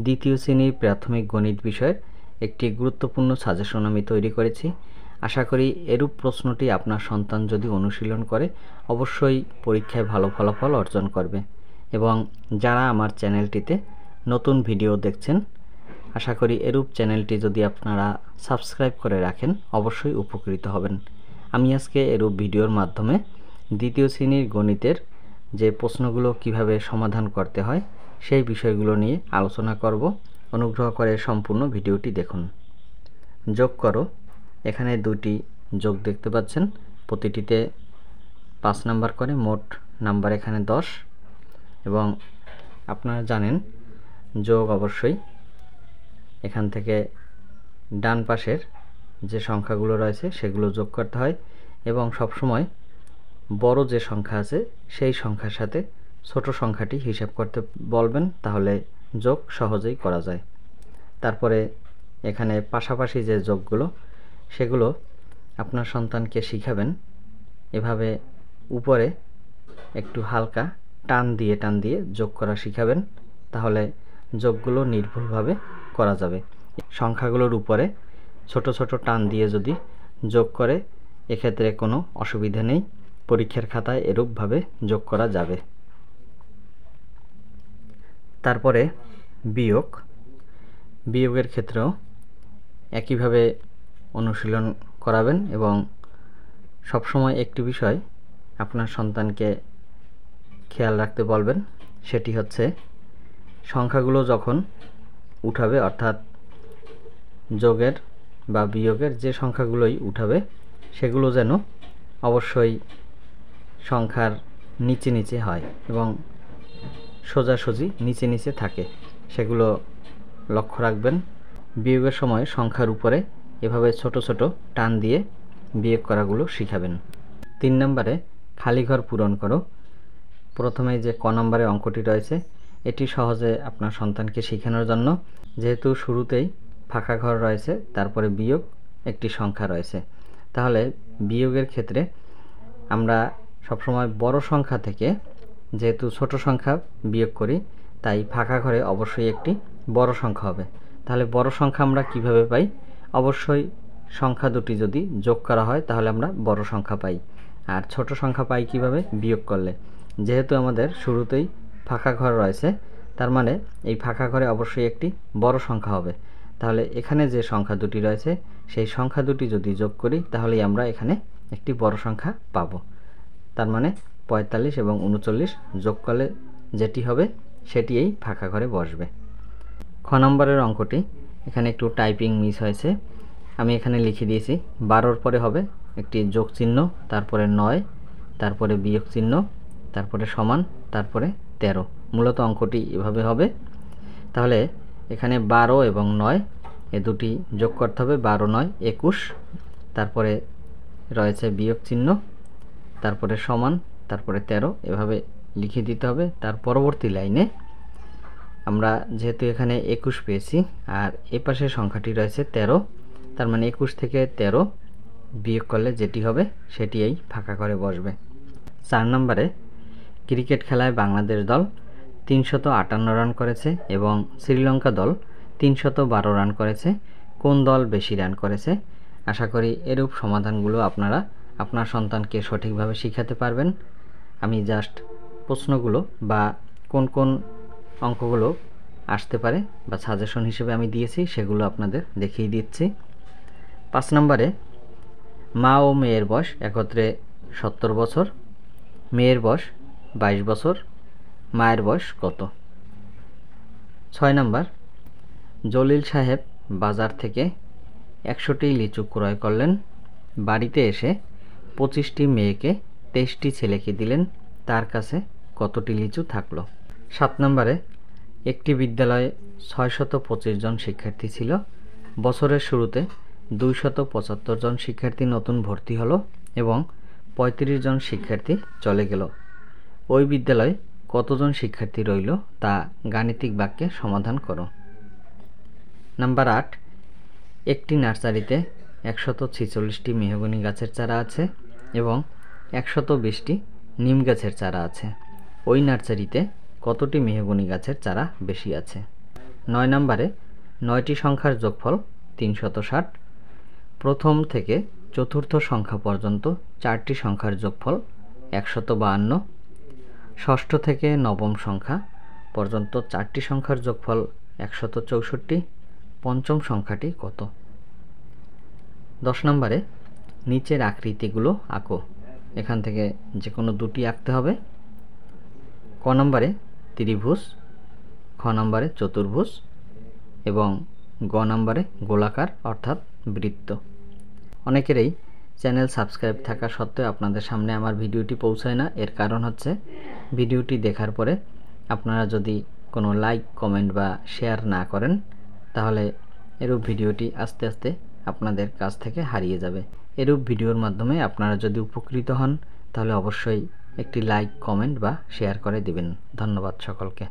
দ্বিতীয় শ্রেণীর প্রাথমিক গণিত বিষয়ের একটি গুরুত্বপূর্ণ সাজেশন আমি তৈরি করেছি। আশা করি এরূপ প্রশ্নটি আপনার সন্তান যদি অনুশীলন করে অবশ্যই পরীক্ষায় ভালো ফলাফল অর্জন করবে। এবং যারা আমার চ্যানেলটিতে নতুন ভিডিও দেখছেন, আশা করি এরূপ চ্যানেলটি যদি আপনারা সাবস্ক্রাইব করে রাখেন অবশ্যই উপকৃত হবেন। আমি আজকে এরূপ ভিডিওর মাধ্যমে দ্বিতীয় শ্রেণীর গণিতের যে প্রশ্নগুলো কিভাবে সমাধান করতে হয় সেই বিষয়গুলো নিয়ে আলোচনা করব। অনুগ্রহ করে সম্পূর্ণ ভিডিওটি দেখুন। যোগ করো, এখানে দুটি যোগ দেখতে পাচ্ছেন, প্রতিটিতে 5 নাম্বার করে, মোট নাম্বার এখানে 10। এবং আপনারা জানেন যোগ অবশ্যই এখান থেকে ডান পাশের যে সংখ্যাগুলো রয়েছে সেগুলো যোগ করতে হয় এবং সবসময় বড় যে সংখ্যা আছে সেই সংখ্যার সাথে ছোট সংখ্যাটি হিসাব করতে বলবেন, তাহলে যোগ সহজেই করা যায়। তারপরে এখানে পাশাপাশি যে যোগগুলো সেগুলো আপনার সন্তানকে শিখাবেন। এভাবে উপরে একটু হালকা টান দিয়ে যোগ করা শিখাবেন, তাহলে যোগগুলো নির্ভুলভাবে করা যাবে। সংখ্যাগুলোর উপরে ছোট ছোট টান দিয়ে যদি যোগ করে এক্ষেত্রে কোনো অসুবিধা নেই, পরীক্ষার খাতায় এরূপভাবে যোগ করা যাবে। তারপরে বিয়োগের ক্ষেত্রেও একইভাবে অনুশীলন করাবেন এবং সবসময় একটি বিষয় আপনার সন্তানকে খেয়াল রাখতে বলবেন, সেটি হচ্ছে সংখ্যাগুলো যখন উঠাবে, অর্থাৎ যোগের বা বিয়োগের যে সংখ্যাগুলোই উঠাবে সেগুলো যেন অবশ্যই সংখ্যার নিচে হয় এবং সোজাসুজি নিচে থাকে, সেগুলো লক্ষ্য রাখবেন। বিয়োগের সময় সংখ্যার উপরে এভাবে ছোট ছোট টান দিয়ে বিয়োগ করাগুলো শিখাবেন। 3 নম্বরে খালি ঘর পূরণ করো। প্রথমে যে ক নম্বরে অঙ্কটি রয়েছে এটি সহজে আপনার সন্তানকে শেখানোর জন্য, যেহেতু শুরুতেই ফাঁকা ঘর রয়েছে, তারপরে বিয়োগ একটি সংখ্যা রয়েছে, তাহলে বিয়োগের ক্ষেত্রে আমরা সবসময় বড় সংখ্যা থেকে যেহেতু ছোট সংখ্যা বিয়োগ করি, তাই ফাঁকা ঘরে অবশ্যই একটি বড় সংখ্যা হবে। তাহলে বড় সংখ্যা আমরা কিভাবে পাই? অবশ্যই সংখ্যা দুটি যদি যোগ করা হয় তাহলে আমরা বড় সংখ্যা পাই। আর ছোট সংখ্যা পাই কিভাবে? বিয়োগ করলে। যেহেতু আমাদের শুরুতেই ফাঁকা ঘর রয়েছে, তার মানে এই ফাঁকা ঘরে অবশ্যই একটি বড় সংখ্যা হবে। তাহলে এখানে যে সংখ্যা দুটি রয়েছে সেই সংখ্যা দুটি যদি যোগ করি তাহলেই আমরা এখানে একটি বড় সংখ্যা পাবো। তার মানে 45 এবং 39 যোগ করলে যেটি হবে সেটি এই ফাঁকা ঘরে বসবে। খ নম্বরের অঙ্কটি এখানে একটু টাইপিং মিস হয়েছে, আমি এখানে লিখে দিয়েছি 12-র পরে হবে একটি যোগ চিহ্ন, তারপরে 9, তারপরে বিয়োগ চিহ্ন, তারপরে সমান, তারপরে 13। মূলত অঙ্কটি এভাবে হবে। তাহলে এখানে 12 এবং 9 এ দুটি যোগ করতে হবে, 12 9 21, তারপরে রয়েছে বিয়োগ চিহ্ন, তারপরে সমান, তারপরে 13, এভাবে লিখে দিতে হবে। তার পরবর্তী লাইনে আমরা যেহেতু এখানে 21 পেয়েছি আর এ পাশের সংখ্যাটি রয়েছে 13, তার মানে 21 থেকে 13 বিয়োগ করলে যেটি হবে সেটি এই ফাঁকা ঘরে বসবে। 4 নম্বরে ক্রিকেট খেলায় বাংলাদেশ দল 358 রান করেছে এবং শ্রীলঙ্কা দল 312 রান করেছে, কোন দল বেশি রান করেছে? আশা করি এরূপ সমাধানগুলো আপনারা আপনার সন্তানকে সঠিকভাবে শিখাতে পারবেন। আমি জাস্ট প্রশ্নগুলো বা কোন কোন অঙ্কগুলো আসতে পারে বা সাজেশন হিসেবে আমি দিয়েছি সেগুলো আপনাদের দেখিয়ে দিচ্ছি। 5 নম্বরে মা ও মেয়ের বয়স একত্রে 70 বছর, মেয়ের বয়স 22 বছর, মায়ের বয়স কত? 6 নম্বর জলিল সাহেব বাজার থেকে 100টি লিচু ক্রয় করলেন, বাড়িতে এসে 25টি মেয়েকে 23টি ছেলেকে দিলেন, তার কাছে কতটি লিচু থাকলো? 7 নম্বরে একটি বিদ্যালয়ে 625 জন শিক্ষার্থী ছিল, বছরের শুরুতে 275 জন শিক্ষার্থী নতুন ভর্তি হলো এবং 35 জন শিক্ষার্থী চলে গেল। ওই বিদ্যালয়ে কতজন শিক্ষার্থী রইল তা গাণিতিক বাক্যে সমাধান করো। নাম্বার 8 একটি নার্সারিতে 146টি মেহগনি গাছের চারা আছে এবং 120টি নিম গাছের চারা আছে, ওই নার্সারিতে কতটি মেহগনি গাছের চারা বেশি আছে? 9 নম্বরে 9টি সংখ্যার যোগফল 360। প্রথম থেকে চতুর্থ সংখ্যা পর্যন্ত 4টি সংখ্যার যোগফল 152। ষষ্ঠ থেকে নবম সংখ্যা পর্যন্ত 4টি সংখ্যার যোগফল 164। পঞ্চম সংখ্যাটি কত? 10 নম্বরে নিচের আকৃতিগুলো আঁকো। এখান থেকে যে কোনো দুটি আঁকতে হবে। ক নম্বরে ত্রিভুজ, খ নম্বরে চতুর্ভুজ এবং গ নম্বরে গোলাকার অর্থাৎ বৃত্ত। অনেকেরই চ্যানেল সাবস্ক্রাইব থাকা সত্ত্বেও আপনাদের সামনে আমার ভিডিওটি পৌঁছায় না। এর কারণ হচ্ছে ভিডিওটি দেখার পরে আপনারা যদি কোনো লাইক, কমেন্ট বা শেয়ার না করেন তাহলে এরূপ ভিডিওটি আস্তে আস্তে আপনাদের কাছ থেকে হারিয়ে যাবে। এরূপ ভিডিওর মাধ্যমে আপনারা যদি উপকৃত হন তাহলে অবশ্যই একটি লাইক, কমেন্ট বা শেয়ার করে দিবেন। ধন্যবাদ সকলকে।